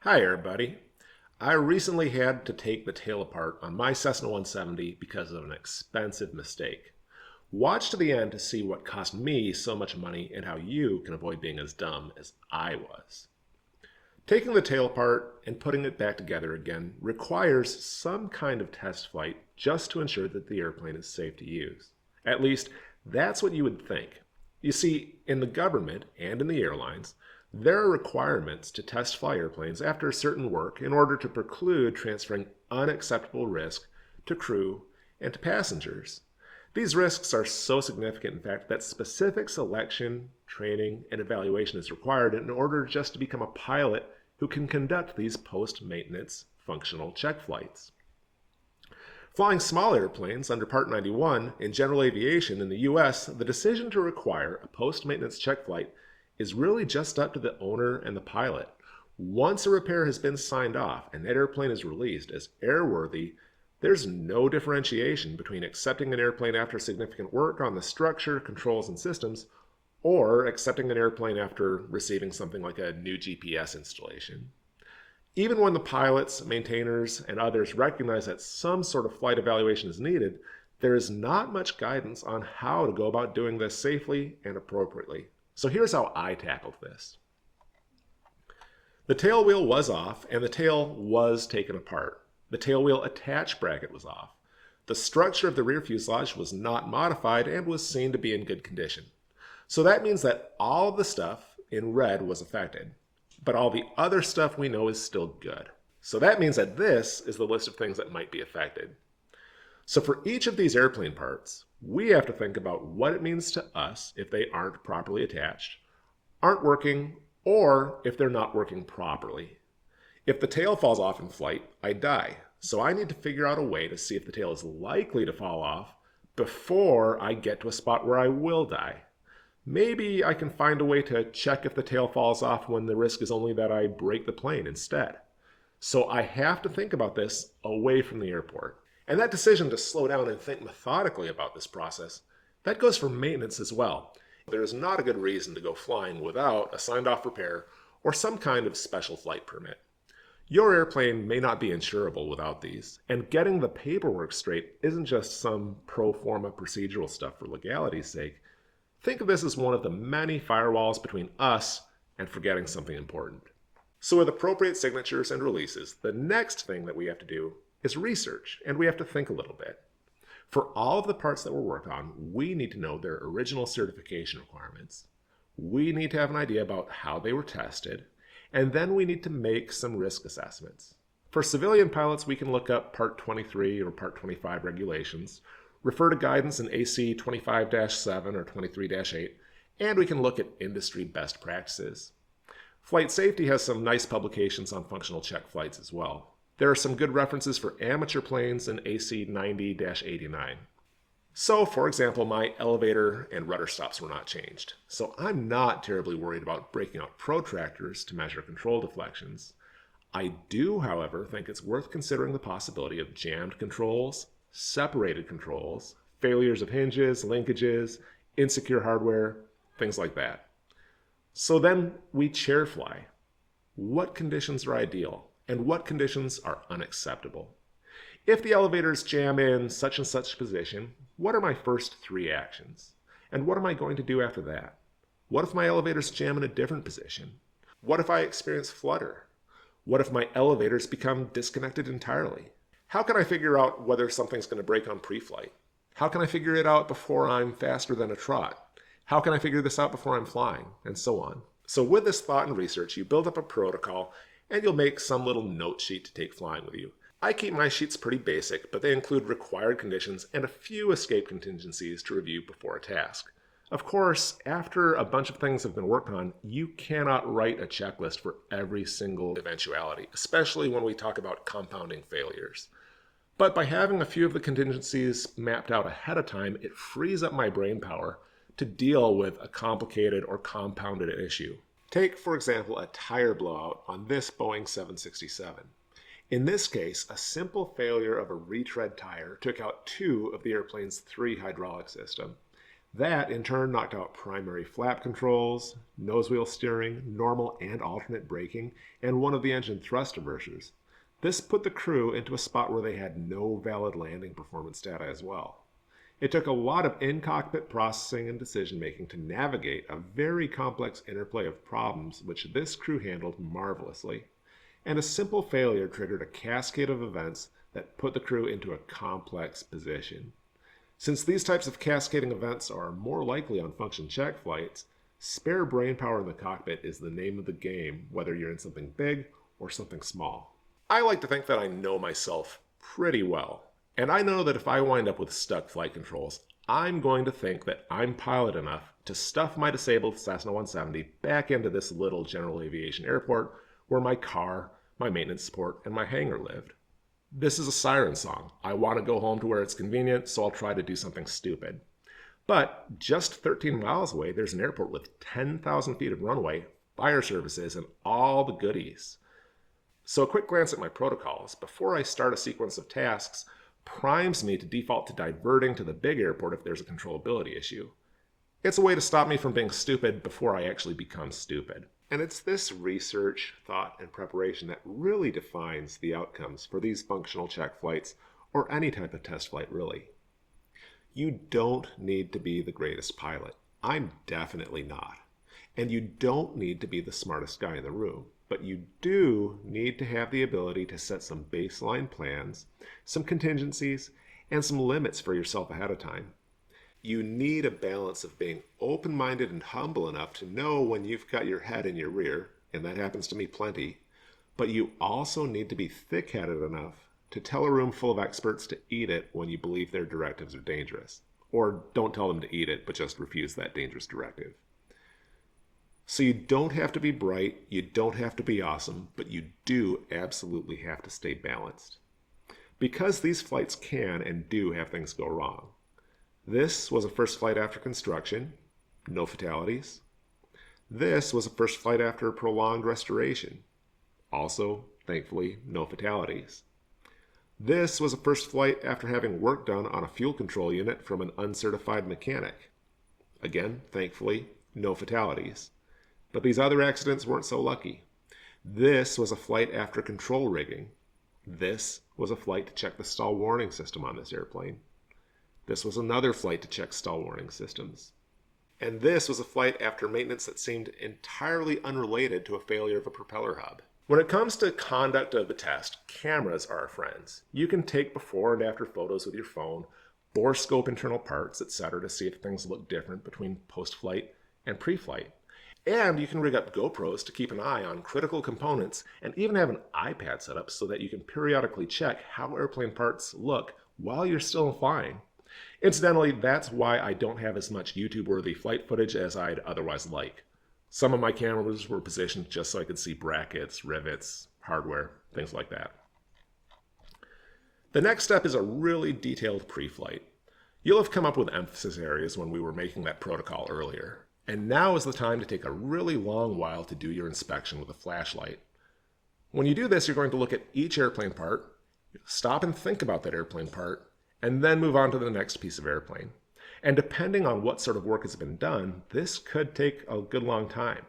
Hi everybody. I recently had to take the tail apart on my Cessna 170 because of an expensive mistake. Watch to the end to see what cost me so much money and how you can avoid being as dumb as I was. Taking the tail apart and putting it back together again requires some kind of test flight just to ensure that the airplane is safe to use. At least, that's what you would think. You see, in the government and in the airlines, there are requirements to test fly airplanes after certain work in order to preclude transferring unacceptable risk to crew and to passengers. These risks are so significant, in fact, that specific selection, training, and evaluation is required in order just to become a pilot who can conduct these post-maintenance functional check flights. Flying small airplanes under Part 91 in general aviation in the US, the decision to require a post-maintenance check flight is really just up to the owner and the pilot. Once a repair has been signed off and that airplane is released as airworthy, there's no differentiation between accepting an airplane after significant work on the structure, controls, and systems, or accepting an airplane after receiving something like a new GPS installation. Even when the pilots, maintainers, and others recognize that some sort of flight evaluation is needed, there is not much guidance on how to go about doing this safely and appropriately. So here's how I tackled this. The tail wheel was off and the tail was taken apart. The tail wheel attach bracket was off. The structure of the rear fuselage was not modified and was seen to be in good condition. So that means that all of the stuff in red was affected, but all the other stuff we know is still good. So that means that this is the list of things that might be affected. So for each of these airplane parts, we have to think about what it means to us if they aren't properly attached, aren't working, or if they're not working properly. If the tail falls off in flight, I die. So I need to figure out a way to see if the tail is likely to fall off before I get to a spot where I will die. Maybe I can find a way to check if the tail falls off when the risk is only that I break the plane instead. So I have to think about this away from the airport. And that decision to slow down and think methodically about this process, that goes for maintenance as well. There is not a good reason to go flying without a signed off repair or some kind of special flight permit. Your airplane may not be insurable without these, and getting the paperwork straight isn't just some pro forma procedural stuff for legality's sake. Think of this as one of the many firewalls between us and forgetting something important. So with appropriate signatures and releases, the next thing that we have to do is research, and we have to think a little bit. For all of the parts that we're working on, we need to know their original certification requirements. We need to have an idea about how they were tested, and then we need to make some risk assessments. For civilian pilots, we can look up Part 23 or Part 25 regulations, refer to guidance in AC 25-7 or 23-8, and we can look at industry best practices. Flight Safety has some nice publications on functional check flights as well. There are some good references for amateur planes in AC 90-89. So, for example, my elevator and rudder stops were not changed. So I'm not terribly worried about breaking out protractors to measure control deflections. I do, however, think it's worth considering the possibility of jammed controls, separated controls, failures of hinges, linkages, insecure hardware, things like that. So then we chair fly. What conditions are ideal? And what conditions are unacceptable? If the elevators jam in such and such position, what are my first 3 actions? And what am I going to do after that? What if my elevators jam in a different position? What if I experience flutter? What if my elevators become disconnected entirely? How can I figure out whether something's going to break on pre-flight? How can I figure it out before I'm faster than a trot? How can I figure this out before I'm flying? And so on. So with this thought and research, you build up a protocol and you'll make some little note sheet to take flying with you. I keep my sheets pretty basic, but they include required conditions and a few escape contingencies to review before a task. Of course, after a bunch of things have been worked on, you cannot write a checklist for every single eventuality, especially when we talk about compounding failures. But by having a few of the contingencies mapped out ahead of time, it frees up my brain power to deal with a complicated or compounded issue. Take, for example, a tire blowout on this Boeing 767. In this case, a simple failure of a retread tire took out 2 of the airplane's 3 hydraulic systems. That, in turn, knocked out primary flap controls, nose wheel steering, normal and alternate braking, and one of the engine thrust reversers. This put the crew into a spot where they had no valid landing performance data as well. It took a lot of in-cockpit processing and decision-making to navigate a very complex interplay of problems which this crew handled marvelously. And a simple failure triggered a cascade of events that put the crew into a complex position. Since these types of cascading events are more likely on function check flights, spare brainpower in the cockpit is the name of the game, whether you're in something big or something small. I like to think that I know myself pretty well, and I know that if I wind up with stuck flight controls, I'm going to think that I'm pilot enough to stuff my disabled Cessna 170 back into this little general aviation airport where my car, my maintenance support, and my hangar lived. This is a siren song. I want to go home to where it's convenient, so I'll try to do something stupid. But just 13 miles away, there's an airport with 10,000 feet of runway, fire services, and all the goodies. So a quick glance at my protocols before I start a sequence of tasks primes me to default to diverting to the big airport if there's a controllability issue. It's a way to stop me from being stupid before I actually become stupid. And it's this research, thought, and preparation that really defines the outcomes for these functional check flights, or any type of test flight really. You don't need to be the greatest pilot. I'm definitely not. And you don't need to be the smartest guy in the room. But you do need to have the ability to set some baseline plans, some contingencies, and some limits for yourself ahead of time. You need a balance of being open-minded and humble enough to know when you've got your head in your rear, and that happens to me plenty, but you also need to be thick-headed enough to tell a room full of experts to eat it when you believe their directives are dangerous. Or don't tell them to eat it, but just refuse that dangerous directive. So you don't have to be bright, you don't have to be awesome, but you do absolutely have to stay balanced. Because these flights can and do have things go wrong. This was a first flight after construction, no fatalities. This was a first flight after prolonged restoration. Also, thankfully, no fatalities. This was a first flight after having work done on a fuel control unit from an uncertified mechanic. Again, thankfully, no fatalities. But these other accidents weren't so lucky. This was a flight after control rigging. This was a flight to check the stall warning system on this airplane. This was another flight to check stall warning systems. And this was a flight after maintenance that seemed entirely unrelated to a failure of a propeller hub. When it comes to conduct of the test, cameras are our friends. You can take before and after photos with your phone, borescope internal parts, etc. to see if things look different between post-flight and pre-flight. And you can rig up GoPros to keep an eye on critical components and even have an iPad set up so that you can periodically check how airplane parts look while you're still flying. Incidentally, that's why I don't have as much YouTube-worthy flight footage as I'd otherwise like. Some of my cameras were positioned just so I could see brackets, rivets, hardware, things like that. The next step is a really detailed pre-flight. You'll have come up with emphasis areas when we were making that protocol earlier. And now is the time to take a really long while to do your inspection with a flashlight. When you do this, you're going to look at each airplane part, stop and think about that airplane part, and then move on to the next piece of airplane. And depending on what sort of work has been done, this could take a good long time.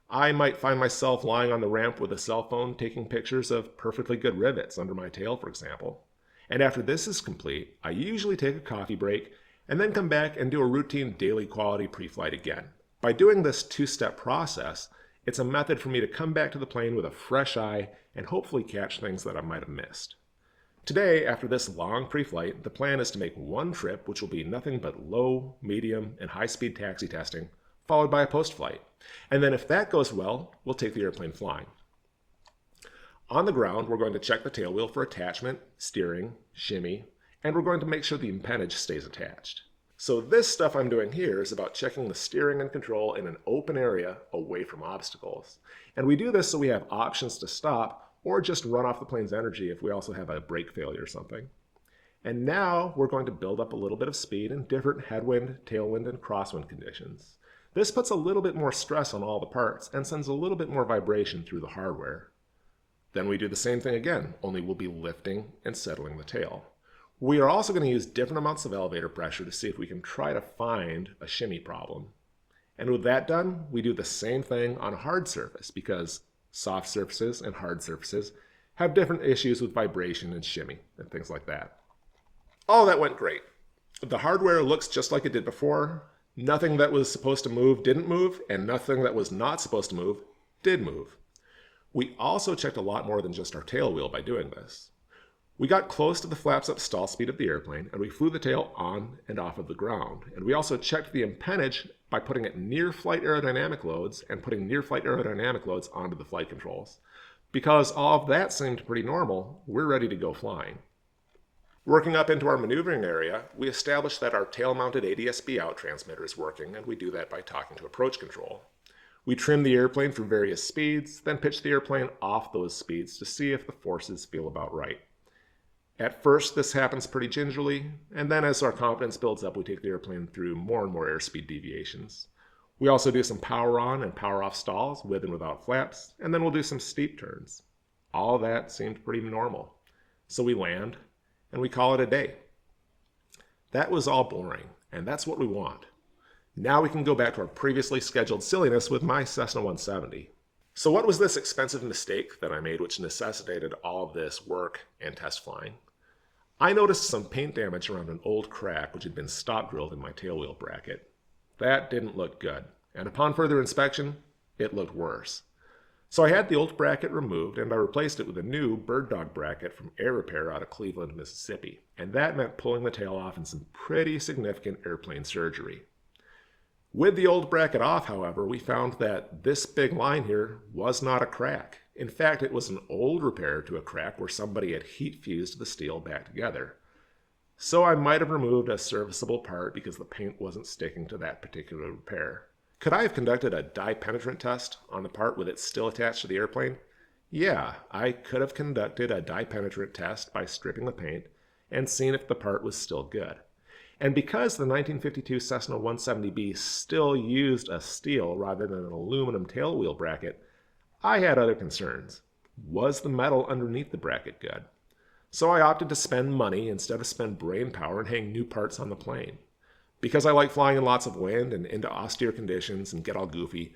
I might find myself lying on the ramp with a cell phone taking pictures of perfectly good rivets under my tail, for example. And after this is complete, I usually take a coffee break and then come back and do a routine daily quality pre-flight again. By doing this two-step process, it's a method for me to come back to the plane with a fresh eye and hopefully catch things that I might have missed. Today, after this long pre-flight, the plan is to make one trip, which will be nothing but low, medium, and high-speed taxi testing, followed by a post-flight. And then if that goes well, we'll take the airplane flying. On the ground, we're going to check the tailwheel for attachment, steering, shimmy, and we're going to make sure the empennage stays attached. So this stuff I'm doing here is about checking the steering and control in an open area away from obstacles. And we do this so we have options to stop or just run off the plane's energy if we also have a brake failure or something. And now we're going to build up a little bit of speed in different headwind, tailwind, and crosswind conditions. This puts a little bit more stress on all the parts and sends a little bit more vibration through the hardware. Then we do the same thing again, only we'll be lifting and settling the tail. We are also going to use different amounts of elevator pressure to see if we can try to find a shimmy problem. And with that done, we do the same thing on a hard surface because soft surfaces and hard surfaces have different issues with vibration and shimmy and things like that. All that went great. The hardware looks just like it did before. Nothing that was supposed to move didn't move, and nothing that was not supposed to move did move. We also checked a lot more than just our tail wheel by doing this. We got close to the flaps up stall speed of the airplane, and we flew the tail on and off of the ground. And we also checked the empennage by putting it near flight aerodynamic loads and putting near flight aerodynamic loads onto the flight controls. Because all of that seemed pretty normal, we're ready to go flying. Working up into our maneuvering area, we established that our tail-mounted ADS-B out transmitter is working, and we do that by talking to approach control. We trim the airplane for various speeds, then pitch the airplane off those speeds to see if the forces feel about right. At first, this happens pretty gingerly, and then as our confidence builds up, we take the airplane through more and more airspeed deviations. We also do some power on and power off stalls with and without flaps, and then we'll do some steep turns. All that seemed pretty normal. So we land, and we call it a day. That was all boring, and that's what we want. Now we can go back to our previously scheduled silliness with my Cessna 170. So what was this expensive mistake that I made which necessitated all of this work and test flying? I noticed some paint damage around an old crack which had been stop drilled in my tailwheel bracket. That didn't look good, and upon further inspection, it looked worse. So I had the old bracket removed, and I replaced it with a new bird dog bracket from Air Repair out of Cleveland, Mississippi, and that meant pulling the tail off in some pretty significant airplane surgery. With the old bracket off, however, we found that this big line here was not a crack. In fact, it was an old repair to a crack where somebody had heat fused the steel back together. So I might have removed a serviceable part because the paint wasn't sticking to that particular repair. Could I have conducted a dye penetrant test on the part with it still attached to the airplane? Yeah, I could have conducted a dye penetrant test by stripping the paint and seen if the part was still good. And because the 1952 Cessna 170B still used a steel rather than an aluminum tailwheel bracket, I had other concerns. Was the metal underneath the bracket good? So I opted to spend money instead of spend brain power and hang new parts on the plane. Because I like flying in lots of wind and into austere conditions and get all goofy,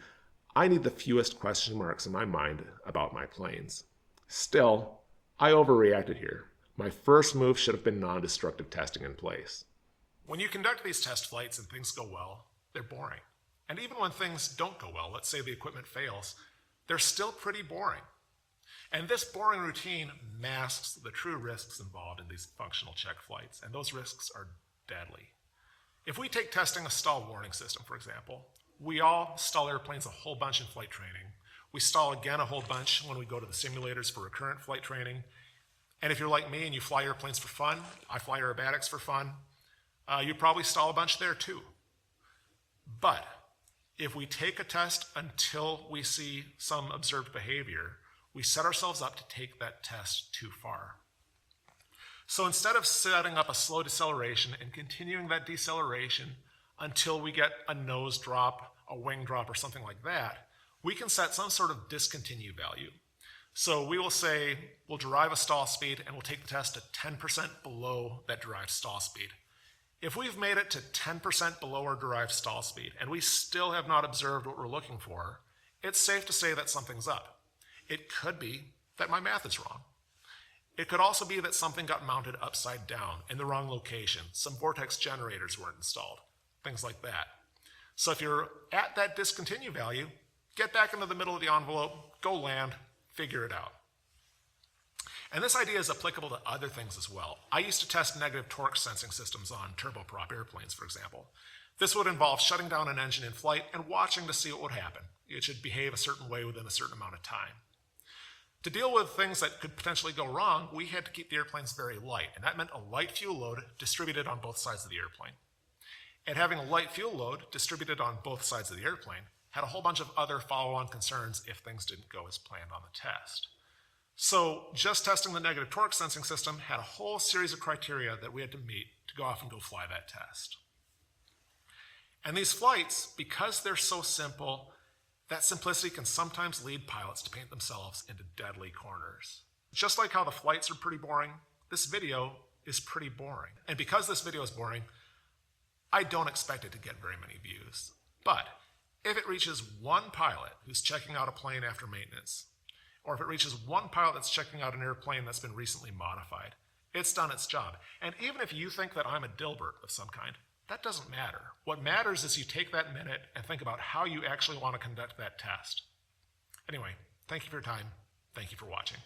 I need the fewest question marks in my mind about my planes. Still, I overreacted here. My first move should have been non-destructive testing in place. When you conduct these test flights and things go well, they're boring. And even when things don't go well, let's say the equipment fails, they're still pretty boring. And this boring routine masks the true risks involved in these functional check flights, and those risks are deadly. If we take testing a stall warning system, for example, we all stall airplanes a whole bunch in flight training. We stall again a whole bunch when we go to the simulators for recurrent flight training. And if you're like me and you fly airplanes for fun, I fly aerobatics for fun, you probably stall a bunch there too. But if we take a test until we see some observed behavior, we set ourselves up to take that test too far. So instead of setting up a slow deceleration and continuing that deceleration until we get a nose drop, a wing drop, or something like that, we can set some sort of discontinue value. So we will say we'll derive a stall speed and we'll take the test to 10% below that derived stall speed. If we've made it to 10% below our derived stall speed and we still have not observed what we're looking for, it's safe to say that something's up. It could be that my math is wrong. It could also be that something got mounted upside down in the wrong location. Some vortex generators weren't installed, things like that. So if you're at that discontinue value, get back into the middle of the envelope, go land, figure it out. And this idea is applicable to other things as well. I used to test negative torque sensing systems on turboprop airplanes, for example. This would involve shutting down an engine in flight and watching to see what would happen. It should behave a certain way within a certain amount of time. To deal with things that could potentially go wrong, we had to keep the airplanes very light, and that meant a light fuel load distributed on both sides of the airplane. And having a light fuel load distributed on both sides of the airplane had a whole bunch of other follow-on concerns if things didn't go as planned on the test. So just testing the negative torque sensing system had a whole series of criteria that we had to meet to go off and go fly that test. And these flights, because they're so simple, that simplicity can sometimes lead pilots to paint themselves into deadly corners. Just like how the flights are pretty boring, this video is pretty boring. And because this video is boring, I don't expect it to get very many views. But if it reaches one pilot who's checking out a plane after maintenance, or if it reaches one pilot that's checking out an airplane that's been recently modified, it's done its job. And even if you think that I'm a Dilbert of some kind, that doesn't matter. What matters is you take that minute and think about how you actually want to conduct that test. Anyway, thank you for your time. Thank you for watching.